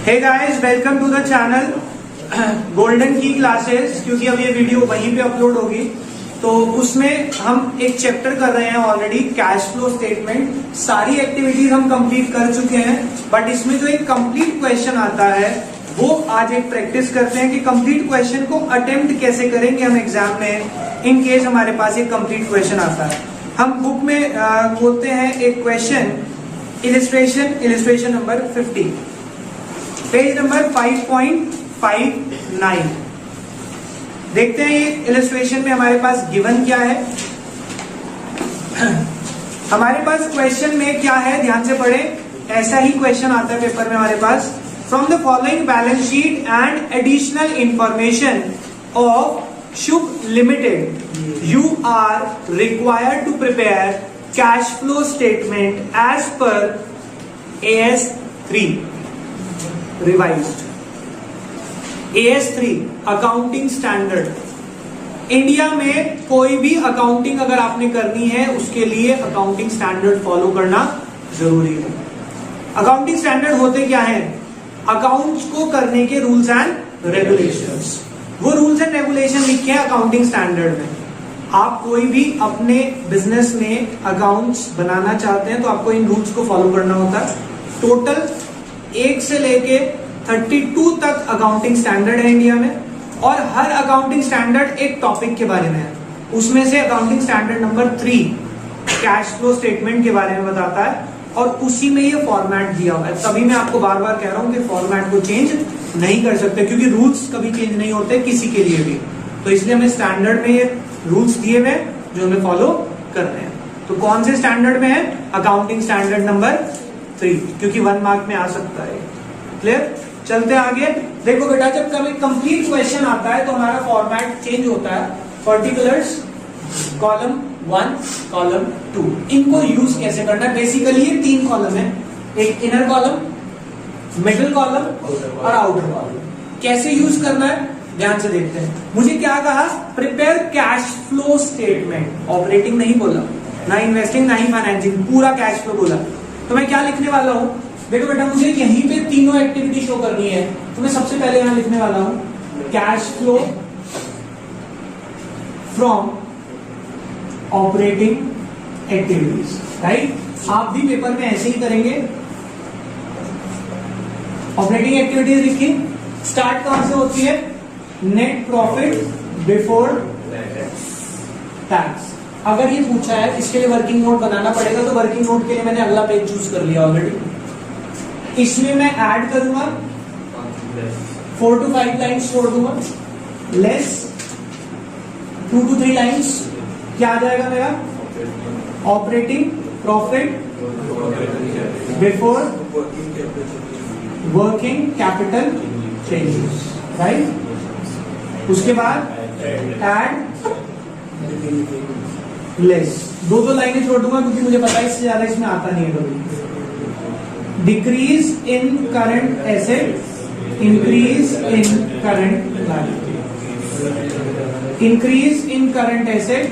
Hey guys, welcome to the channel Golden की classes. क्योंकि अब ये वीडियो वहीं पे अपलोड होगी तो उसमें हम एक चैप्टर कर रहे हैं ऑलरेडी, कैश फ्लो स्टेटमेंट। सारी एक्टिविटीज हम कंप्लीट कर चुके हैं, बट इसमें जो एक कंप्लीट क्वेश्चन आता है वो आज एक प्रैक्टिस करते हैं कि कंप्लीट क्वेश्चन को अटेम्प्ट कैसे करेंगे हम एग्जाम में, इन केस हमारे पास एक कंप्लीट क्वेश्चन आता है। हम बुक में बोलते हैं एक question, illustration number 50, page number 5.59। देखते हैं ये इलिस्ट्रेशन में हमारे पास गिवन क्या है। हमारे पास क्वेश्चन में क्या है, ध्यान से पढ़े। ऐसा ही क्वेश्चन आता है पेपर में हमारे पास। From the following balance sheet and additional information of Shubh limited you are required to prepare cash flow statement as per AS3 revised. AS3 accounting standard. India में कोई भी अकाउंटिंग अगर आपने करनी है उसके लिए अकाउंटिंग स्टैंडर्ड फॉलो करना जरूरी है। अकाउंटिंग स्टैंडर्ड होते क्या है? अकाउंट्स को करने के रूल्स एंड रेगुलेशंस। वो रूल्स एंड रेगुलेशन लिखे हैं अकाउंटिंग स्टैंडर्ड में। आप कोई भी अपने बिजनेस में अकाउंट्स बनाना चाहते हैं तो आपको इन रूल्स को फॉलो करना होता है। टोटल 1 से लेके 32 तक अकाउंटिंग स्टैंडर्ड है इंडिया में, और हर अकाउंटिंग स्टैंडर्ड एक टॉपिक के बारे में है। उसमें से accounting standard number 3 cash flow statement के बारे में बताता है, और उसी में ये फॉर्मेट दिया हुआ है। तभी मैं आपको बार बार कह रहा हूं कि फॉर्मेट को चेंज नहीं कर सकते, क्योंकि रूल्स कभी चेंज नहीं होते किसी के लिए भी। तो इसलिए हमें स्टैंडर्ड में ये रूल्स दिए हुए जो हमें फॉलो करने हैं। तो कौन से स्टैंडर्ड में है? अकाउंटिंग स्टैंडर्ड नंबर 3, क्योंकि 1 मार्क में आ सकता है। क्लियर? चलते हैं आगे। देखो बेटा, जब कभी कंप्लीट क्वेश्चन आता है तो हमारा फॉर्मेट चेंज होता है। पर्टिकुलर्स, कॉलम 1, कॉलम 2, इनको यूज कैसे करना है? बेसिकली ये 3 कॉलम है, एक इनर कॉलम, मिडिल कॉलम और आउटर कॉलम। कैसे यूज करना है ध्यान से देखते हैं। मुझे क्या कहा? Prepare cash flow statement. Operating नहीं बोला, ना इन्वेस्टिंग, ना ही फाइनेंसिंग, पूरा कैश फ्लो बोला। तो मैं क्या लिखने वाला हूं? देखो बेटा, मुझे यहीं पे तीनों एक्टिविटी शो करनी है, तो मैं सबसे पहले यहां लिखने वाला हूं cash flow from operating activities. Right? आप भी पेपर में ऐसे ही करेंगे। ऑपरेटिंग एक्टिविटीज लिखी। स्टार्ट कहां से होती है? Net profit before tax. अगर ये पूछा है इसके लिए वर्किंग नोट बनाना पड़ेगा, तो वर्किंग नोट के लिए मैंने अगला पेज चूज कर लिया ऑलरेडी। इसमें मैं ऐड करूंगा 4 to 5 लाइन्स छोड़ दूंगा, लेस 2 to 3 लाइन्स। क्या आ जाएगा मेरा? Operating profit before working capital changes. Right? उसके बाद ऐड लेस, 2 लाइनें छोड़ दूंगा क्योंकि मुझे पता है इससे ज्यादा इसमें आता नहीं है कभी। Decrease in current asset, increase in current liability, increase in current asset,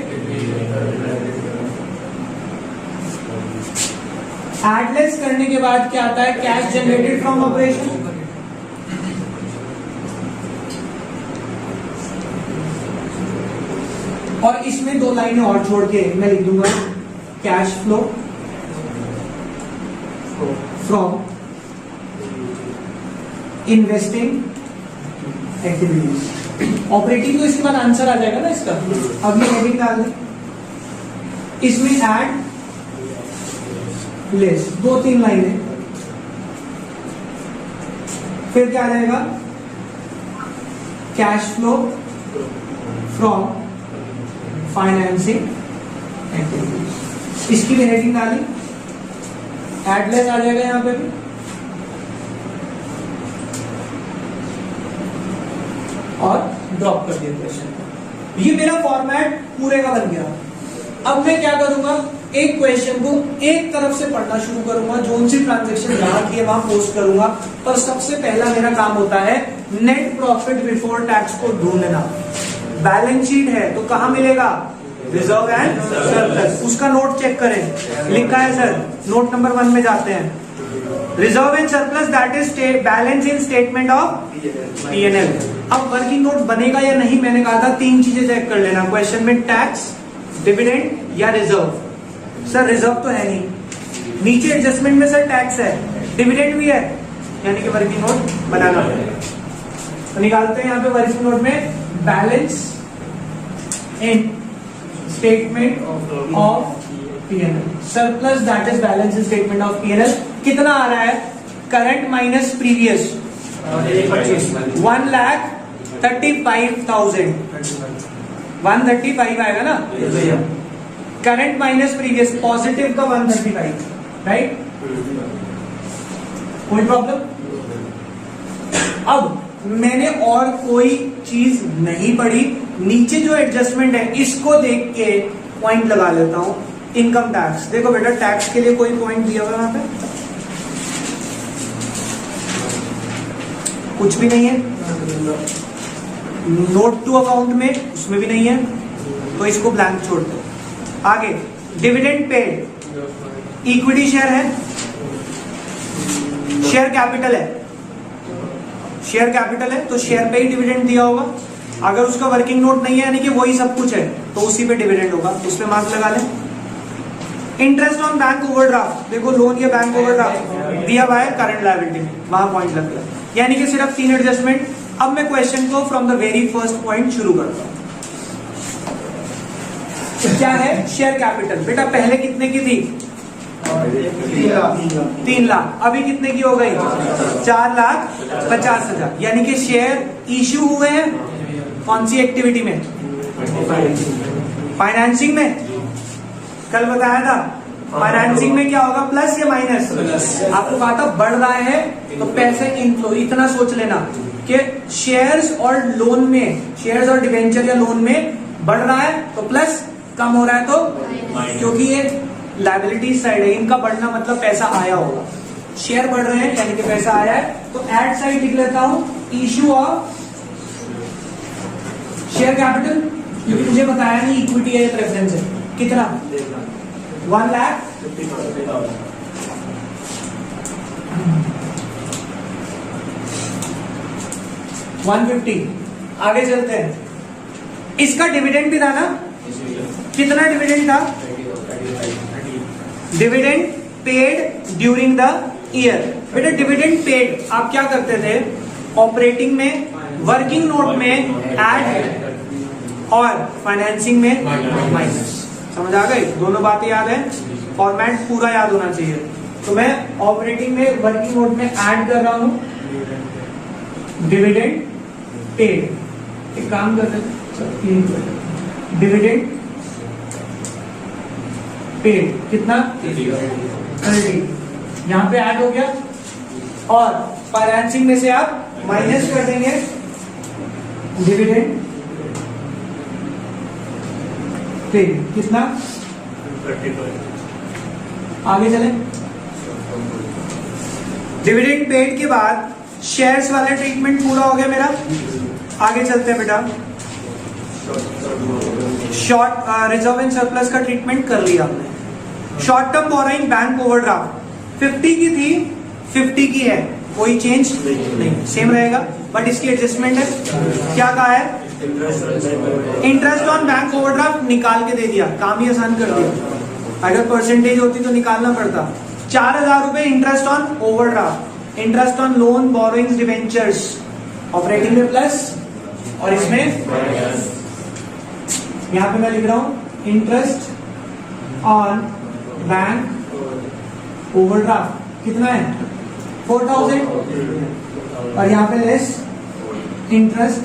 add less करने के बाद क्या आता है? Cash generated from operation. और इसमें 2 लाइनें और छोड़ के मैं लिख दूंगा cash flow from investing activities. Operating तो इसके बाद आंसर आ जाएगा ना इसका। अब ये हेडिंग डाल दें, इसमें ऐड लेस, 2-3 लाइनें। फिर क्या आ जाएगा? Cash flow from financing activities. इसकी भी हेडिंग डाली, एडलेस आ जाएगा यहां पे भी। और ड्रॉप कर दिया क्वेश्चन। ये मेरा फॉर्मेट पूरे का बन गया। अब मैं क्या करूंगा? एक क्वेश्चन को एक तरफ से पढ़ना शुरू करूंगा, जोन सी ट्रांजेक्शन जहां की है वहां पोस्ट करूंगा। पर सबसे पहला मेरा काम होता है नेट प्रॉफिट बिफोर टैक्स को ढूंढना। बैलेंस शीट है तो कहां मिलेगा? Reserve and surplus. उसका नोट चेक करें, लिखा है सर, नोट नंबर 1 में जाते हैं। Reserve and surplus that is balance in statement of PNL. अब वर्किंग नोट बनेगा या नहीं, मैंने कहा था 3 चीजें चेक कर लेना क्वेश्चन में, टैक्स, डिविडेंड या रिजर्व। सर रिजर्व तो है नहीं, नीचे एडजस्टमेंट में सर टैक्स है, डिविडेंड भी है, यानी कि वर्किंग नोट बनाना पड़ेगा। तो निकालते हैं यहाँ पे वर्किंग नोट में balance in statement of PNL, surplus that is balance in statement of PNL. कितना आ रहा है? करंट माइनस प्रीवियस 1,35,000, 135 आएगा ना, करंट माइनस प्रीवियस, पॉजिटिव का 135, राइट? कोई प्रॉब्लम? अब मैंने और कोई चीज नहीं पढ़ी, नीचे जो एडजस्टमेंट है इसको देख के पॉइंट लगा लेता हूं। इनकम टैक्स, देखो बेटा टैक्स के लिए कोई पॉइंट दिया हुआ है वहां पे? कुछ भी नहीं है। नोट टू अकाउंट में उसमें भी नहीं है, तो इसको ब्लैंक छोड़ते हैं। आगे डिविडेंड पेड, इक्विटी शेयर है, शेयर कैपिटल है, शेयर कैपिटल है तो शेयर पे ही डिविडेंड दिया होगा। अगर उसका वर्किंग नोट नहीं है यानी कि वही सब कुछ है तो उसी पे डिविडेंड होगा, उस पे मार्क लगा लें। इंटरेस्ट ऑन बैंक ओवरड्राफ्ट, देखो लोन या बैंक ओवरड्राफ्ट दिया हुआ है करंट लायबिलिटी में, वहां पॉइंट लग गया, यानी कि सिर्फ 3 एडजस्टमेंट। अब मैं क्वेश्चन को from the very first point शुरू करता हूं। क्या है? Share capital. बेटा पहले कितने की थी? 3 लाख। अभी कितने की हो गई? 4,50,000। यानी कि शेयर इश्यू हुए हैं कौन सी एक्टिविटी में? फाइनेंसिंग में। कल बताया था फाइनेंसिंग में क्या होगा, प्लस या माइनस? आपको कहा था बढ़ रहा है तो पैसे इनफ्लो। इतना सोच लेना कि शेयर्स और लोन में, शेयर्स और डिवेंचर या लोन में बढ़ रहा है तो प्लस, कम हो रहा है तो, क्योंकि ये लायबिलिटी साइड है, इनका बढ़ना मतलब पैसा आया होगा। शेयर बढ़ रहे हैं यानी कि पैसा आया है, तो एड साइड लिख लेता हूं इश्यू ऑफ शेयर कैपिटल, क्योंकि मुझे बताया नहीं इक्विटी है या प्रेफरेंस है। कितना? 1,50,000। 150। आगे चलते हैं। इसका डिविडेंड भी था ना? कितना डिविडेंड था? Dividend paid during the year. बेटा डिविडेंड पेड आप क्या करते थे? ऑपरेटिंग में, वर्किंग नोट में ऐड और फाइनेंसिंग में माइनस। समझ आ गई? दोनों बातें याद है, फॉर्मेट पूरा याद होना चाहिए। तो मैं ऑपरेटिंग में, वर्किंग नोट में ऐड कर रहा हूं डिविडेंड पेड। एक काम करते हैं, डिविडेंड पेड कितना? 30। यहां पे ऐड हो गया और फाइनेंसिंग में से आप माइनस कर देंगे डिविडेंड पेड। कितना? 35। आगे चले। डिविडेंड पेड के बाद शेयर्स वाला ट्रीटमेंट पूरा हो गया मेरा। आगे चलते हैं बेटा, शॉर्ट रिजर्व एंड सरप्लस का ट्रीटमेंट कर लिया हमने। Short term borrowing bank overdraft 50 की थी, 50 की है, कोई चेंज नहीं, सेम रहेगा, बट इसकी एडजस्टमेंट है। क्या कहा है? इंटरेस्ट ऑन बैंक ओवरड्राफ्ट निकाल के दे दिया, काम ही आसान कर दिया। अगर परसेंटेज होती तो निकालना पड़ता। 4,000 रुपए interest on overdraft, interest on loan, borrowings, debentures, operating में प्लस और इसमें यहां पे मैं लिख रहा हूं इंटरेस्ट ऑन बैंक ओवरड्राफ्ट कितना है? 4,000। और यहां पे लेस इंटरेस्ट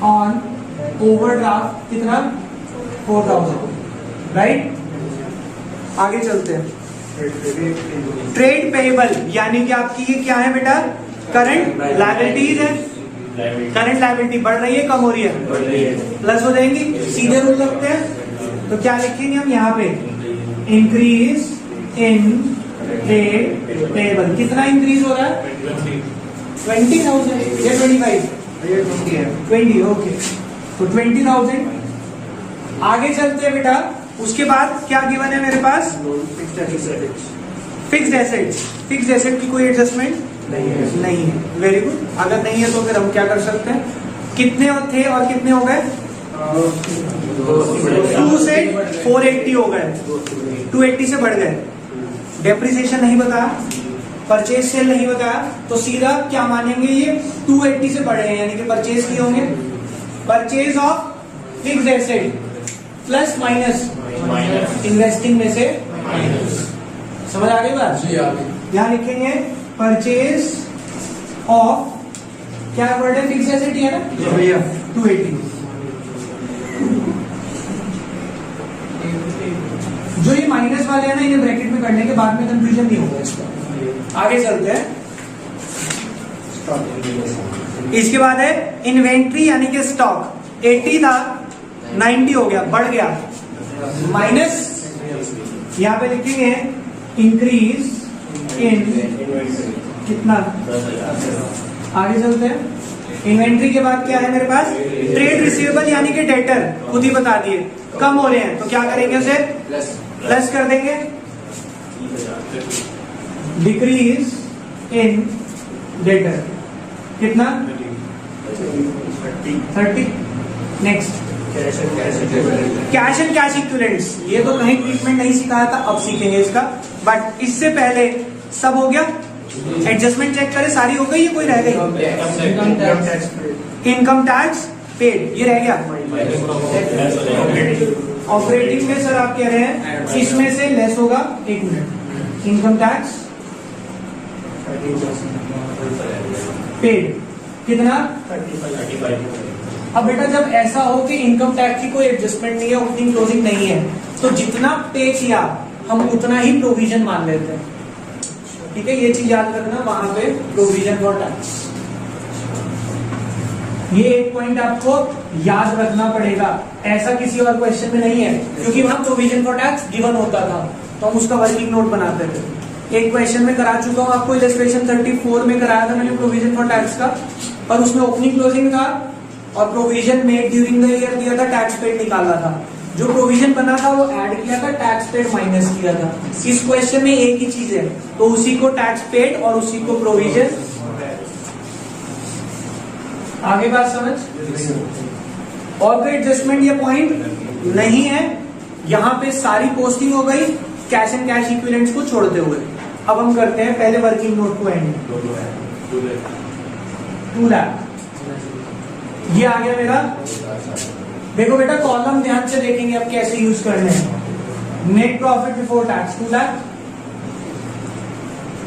ऑन ओवरड्राफ्ट कितना? 4,000, राइट? आगे चलते हैं। ट्रेड पेएबल यानी कि आपकी ये क्या है बेटा? करंट लायबिलिटीज है। करंट लायबिलिटी बढ़ रही है, कम हो रही है? प्लस हो जाएंगी। सीधे रूल लगते हैं तो क्या लिखेंगे हम यहाँ पे? Increase in trade payable. कितना इंक्रीज हो रहा है? 20,000 या 25? 20। ओके, तो 20,000। आगे चलते हैं बेटा। उसके बाद क्या गिवन है मेरे पास? फिक्स्ड एसेट की कोई एडजस्टमेंट नहीं है। Very good. अगर नहीं है तो फिर हम क्या कर सकते हैं, कितने थे और कितने हो गए, 2 से 480 हो गए, 280 से बढ़ गए। डेप्रिसिएशन नहीं बताया, परचेज सेल नहीं बताया, तो सीधा क्या मानेंगे, ये 280 से बढ़े हैं, यानी कि परचेज किए होंगे। Purchase of fixed asset plus minus investing में से समझ आ गई बात? यहां लिखेंगे परचेज ऑफ, क्या वर्ड है, फिक्स्ड एसेट है ना, 280। जो ये माइनस वाले हैं ना, इन्हें ब्रैकेट में करने के बाद में कंफ्यूजन नहीं होगा इसका। आगे चलते हैं। इसके बाद है इन्वेंट्री यानी कि स्टॉक। 80 था 90 हो गया, बढ़ गया, माइनस यहां पे लिखेंगे इंक्रीज इन कितना। आगे चलते हैं। इन्वेंट्री के बाद क्या है मेरे पास, ट्रेड रिसीवेबल यानी कि डेटर, खुद ही बता दिए कम हो रहे हैं, तो क्या करेंगे, उसे प्लस कर देंगे। डिक्रीज इन डेटर कितना, 30। Next cash and cash equivalents. ये तो कहीं ट्रीटमेंट नहीं सिखाया था, अब सीखेंगे इसका, बट इससे पहले सब हो गया। एडजस्टमेंट चेक करें, सारी हो गई, ये कोई रह गई, इनकम टैक्स पेड, ये रह गया। ऑपरेटिंग में सर आप कह रहे हैं इसमें से लेस होगा, 1 मिनट, इनकम टैक्स पेड कितना, 35। अब बेटा जब ऐसा हो कि इनकम टैक्स की कोई एडजस्टमेंट नहीं है, ओपनिंग क्लोजिंग नहीं है, तो जितना पे किया हम उतना ही प्रोविजन मान लेते हैं। ठीक है, ये चीज याद रखना, वहां पे प्रोविजन फॉर टैक्स, ये एक पॉइंट आपको याद रखना पड़ेगा। ऐसा किसी और क्वेश्चन में नहीं है, क्योंकि वहां प्रोविजन फॉर टैक्स गिवन होता था, तो हम उसका वर्किंग नोट बनाते थे। एक क्वेश्चन में करा चुका हूं आपको, इलस्ट्रेशन 34 में कराया था मैंने प्रोविजन फॉर टैक्स का, और उसमें ओपनिंग क्लोजिंग था और provision made during the year दिया था, टैक्स पेड निकाला था। जो प्रोविजन बना था वो ऐड किया था, टैक्स पेड माइनस किया था। इस क्वेश्चन में एक ही चीज है, तो उसी को टैक्स पेड और उसी को प्रोविजन। आगे बात समझ? और कोई एडजस्टमेंट या पॉइंट नहीं है। यहां पे सारी पोस्टिंग हो गई कैश एंड कैश इक्विवेलेंट्स को छोड़ते हुए। अब हम करते हैं पहले वर्किंग नोट को एंड। 2 लाख ये आ गया मेरा। देखो बेटा कॉलम ध्यान से देखेंगे अब कैसे यूज करने हैं। Net profit before tax 2 lakh,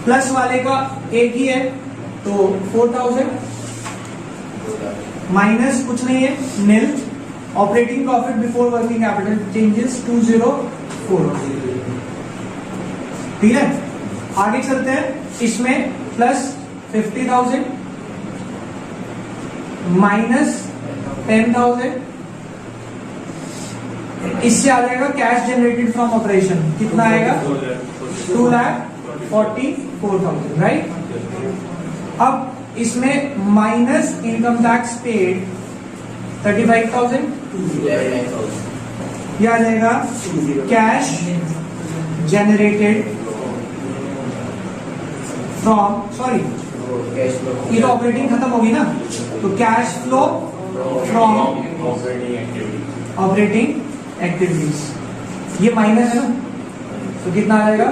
plus वाले का एक ही है तो 4000, माइनस कुछ नहीं है, nil. Operating profit before working capital changes 204। ठीक है, आगे चलते हैं। इसमें प्लस 50,000 माइनस 10,000, इससे आ जाएगा कैश जनरेटेड फ्रॉम ऑपरेशन, कितना आएगा 2,44,000, राइट। अब इसमें माइनस इनकम टैक्स पेड 35,000, यह आ जाएगा कैश जनरेटेड फ्रॉम, सॉरी ये तो ऑपरेटिंग खत्म होगी ना, तो cash flow from operating activities, ये माइनस है ना, तो कितना आ जाएगा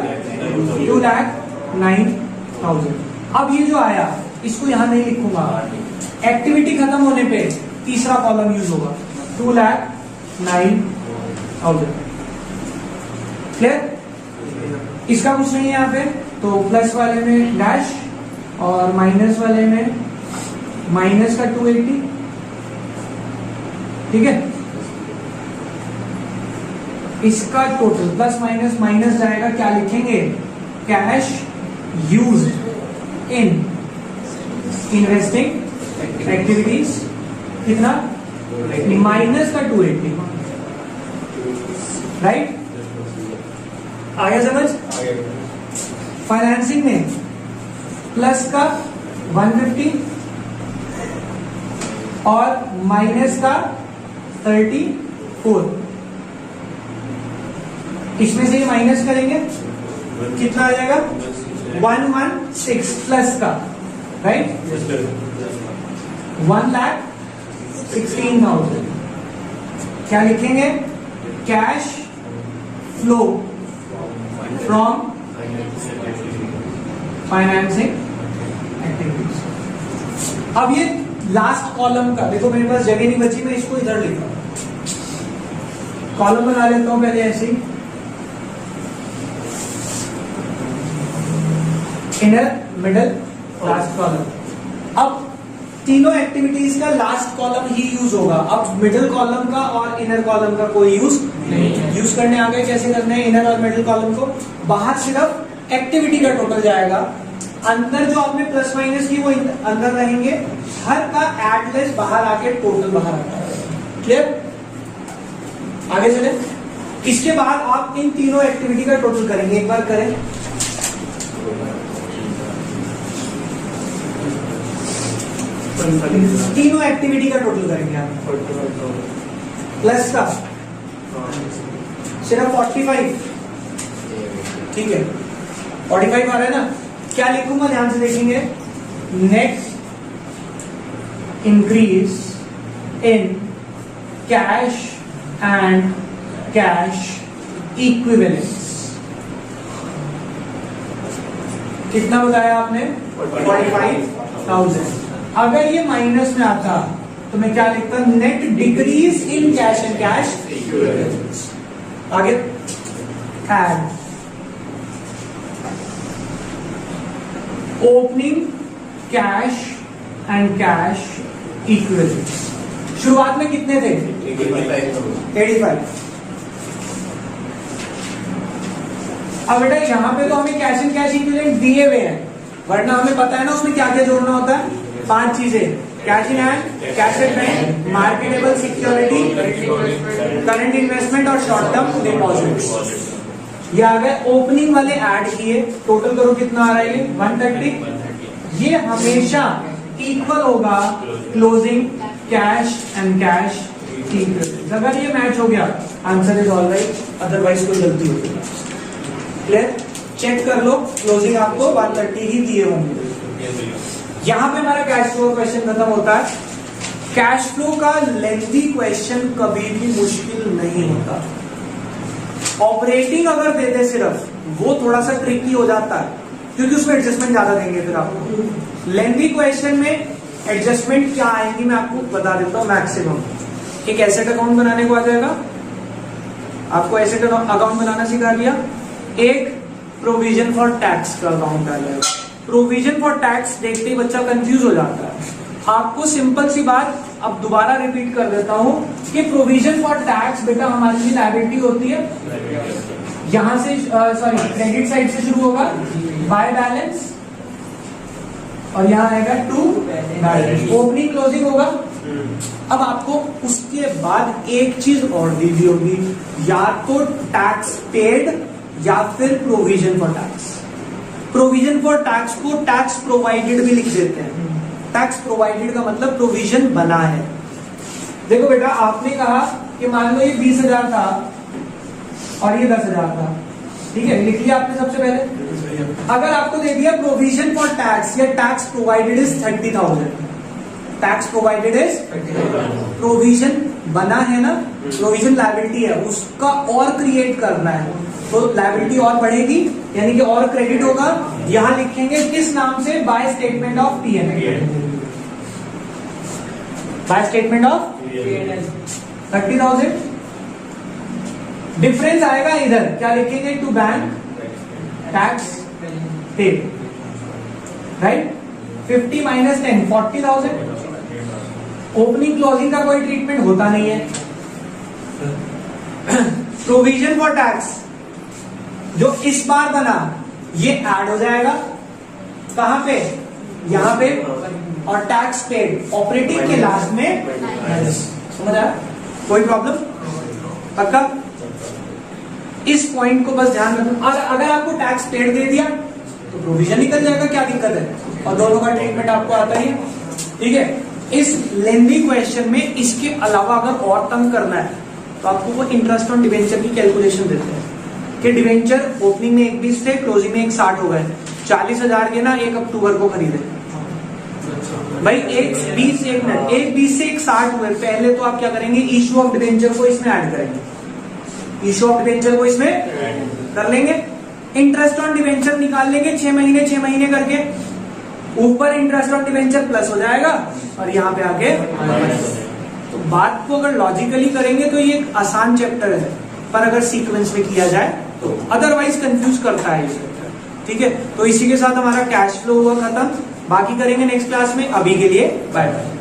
2,09,000। अब ये जो आया इसको यहां नहीं लिखूंगा, एक्टिविटी खत्म होने पे तीसरा कॉलम यूज होगा, 2,09,000। क्लियर? इसका कुछ नहीं है यहाँ पे, तो प्लस वाले में डैश और माइनस वाले में माइनस का 280। ठीक है, इसका टोटल प्लस माइनस माइनस जाएगा, क्या लिखेंगे, cash used in investing activities, कितना, माइनस का 280, राइट। आगे समझ? फाइनेंसिंग में प्लस का 150 और माइनस का 34, इसमें से ये माइनस करेंगे कितना आ जाएगा 116 प्लस का, राइट 1,16,000। क्या लिखेंगे? Cash flow from financing activities. अब ये लास्ट कॉलम का देखो, मेरे पास जगह नहीं बची, मैं इसको इधर लिखा, कॉलम बना लेता हूं पहले ऐसे ही, इनर मिडल लास्ट कॉलम। अब तीनों एक्टिविटीज का लास्ट कॉलम ही यूज होगा। अब मिडिल कॉलम का और इनर कॉलम का कोई यूज नहीं है। यूज करने आ गए, कैसे करने हैं इनर और मिडिल कॉलम को? बाहर सिर्फ एक्टिविटी का टोटल जाएगा, अंदर जो आपने प्लस माइनस की वो अंदर रहेंगे, हर का एडलेस बाहर आके टोटल बाहर आता है। क्लियर? आगे चले। इसके बाद आप इन तीनों एक्टिविटी का टोटल करेंगे, एक बार करें। तीनों एक्टिविटी का टोटल करेंगे आप, प्लस का सिर्फ 45, ठीक है 45 आ रहा है ना? क्या लिखूंगा ध्यान से देखेंगे, net increase in cash and cash equivalence. कितना बताया आपने? 45,000। अगर ये माइनस में आता तो मैं क्या लिखता? Net decrease in cash and cash equivalents. आगे add opening cash and cash equivalents. शुरुआत में कितने थे? 85। अब बेटा यहां पे तो हमें कैश एंड कैश इक्विवेलेंट दिए हुए हैं, वरना हमें पता है ना उसमें क्या क्या जोड़ना होता है। 5 चीजें, cash in hand, cash at bank, marketable security, current investment और शॉर्ट टर्म डिपॉजिट्स। ये आ गए ओपनिंग वाले ऐड किए, टोटल करो कितना आ रहा है? 130। ये हमेशा इक्वल होगा closing cash and cash equivalent. अगर ये मैच हो गया answer is all right, otherwise कोई गलती होगी। क्लियर? चेक कर लो, क्लोजिंग आपको 130 ही दिए होंगे। यहां पे हमारा कैश फ्लो क्वेश्चन खत्म होता है। कैश फ्लो का लेंथी क्वेश्चन कभी भी मुश्किल नहीं होता। ऑपरेटिंग अगर दे दे सिर्फ, वो थोड़ा सा ट्रिकी हो जाता है, क्योंकि उसमें एडजस्टमेंट ज्यादा देंगे फिर आपको। लेंथी क्वेश्चन में एडजस्टमेंट क्या आएंगी मैं आपको बता देता हूं। मैक्सिमम एक एसेट अकाउंट बनाने को आ जाएगा, आपको एसेट अकाउंट बनाना सिखा दिया। एक प्रोविजन फॉर टैक्स का अकाउंट आ जाएगा। प्रोविजन फॉर टैक्स देखते ही बच्चा कंफ्यूज हो जाता है। आपको सिंपल सी बात अब दोबारा रिपीट कर देता हूं कि प्रोविजन फॉर टैक्स बेटा हमारी लिए लायबिलिटी होती है। यहां से सॉरी क्रेडिट साइड से शुरू होगा, बाय बैलेंस, और यहां आएगा टू बैलेंस, ओपनिंग क्लोजिंग होगा। अब आपको उसके बाद एक चीज और दी होगी, या तो टैक्स पेड या फिर provision for tax. Provision for tax को टैक्स प्रोवाइडेड भी लिख देते हैं। टैक्स प्रोवाइडेड का मतलब प्रोविजन बना है। देखो बेटा आपने कहा कि मान लो ये 20,000 था और ये 10,000 था, ठीक है, लिख लिया आपने सबसे पहले। अगर आपको दे दिया प्रोविजन फॉर टैक्स या tax provided is 30,000, tax provided is, provision बना है ना, प्रोविजन लायबिलिटी है, उसका और क्रिएट करना है, तो लायबिलिटी और बढ़ेगी, यानी कि और क्रेडिट होगा। यहां लिखेंगे किस नाम से? By statement of P&L, by statement of 30,000। Difference आएगा इधर, क्या लिखेंगे? To bank tax paid, right. 50 minus 10 40,000। Opening closing का कोई ट्रीटमेंट होता नहीं है। प्रोविजन फॉर टैक्स जो इस बार बना ये ऐड हो जाएगा, कहां पे? यहां पे, और टैक्स पेड ऑपरेटिंग के लास्ट में माइनस। समझ आया? कोई प्रॉब्लम? पक्का? इस पॉइंट को बस ध्यान रखना। और अगर आपको टैक्स पेड दे दिया तो प्रोविजन निकल जाएगा, क्या दिक्कत है? और दोनों का ट्रीटमेंट आपको आता ही है, ठीक है। इस लेंथी क्वेश्चन में इसके अलावा अगर और तंग करना है तो आपको वो इंटरेस्ट ऑन डिबेंचर की कैलकुलेशन देते हैं कि डिवेंचर ओपनिंग में 1 20 थे, क्लोजिंग में 1 60 हो गए, 40,000 के ना 1 अक्टूबर को खरीदे भाई। 1 20 से 1 60 हुए, पहले तो आप क्या करेंगे, इशू ऑफ डिवेंचर को इसमें ऐड करेंगे, इशू ऑफ डिवेंचर को इसमें कर लेंगे, इंटरेस्ट ऑन डिवेंचर निकाल लेंगे 6 महीने करके, ऊपर इंटरेस्ट ऑन डिवेंचर प्लस हो जाएगा और यहाँ पे आके तो बात को अगर लॉजिकली करेंगे तो ये एक आसान चैप्टर है, पर अगर सीक्वेंस में किया जाए तो अदरवाइज कंफ्यूज करता है ये चैप्टर, ठीक है। तो इसी के साथ हमारा कैश फ्लो हुआ खत्म, बाकी करेंगे नेक्स्ट क्लास में। अभी के लिए बाय बाय।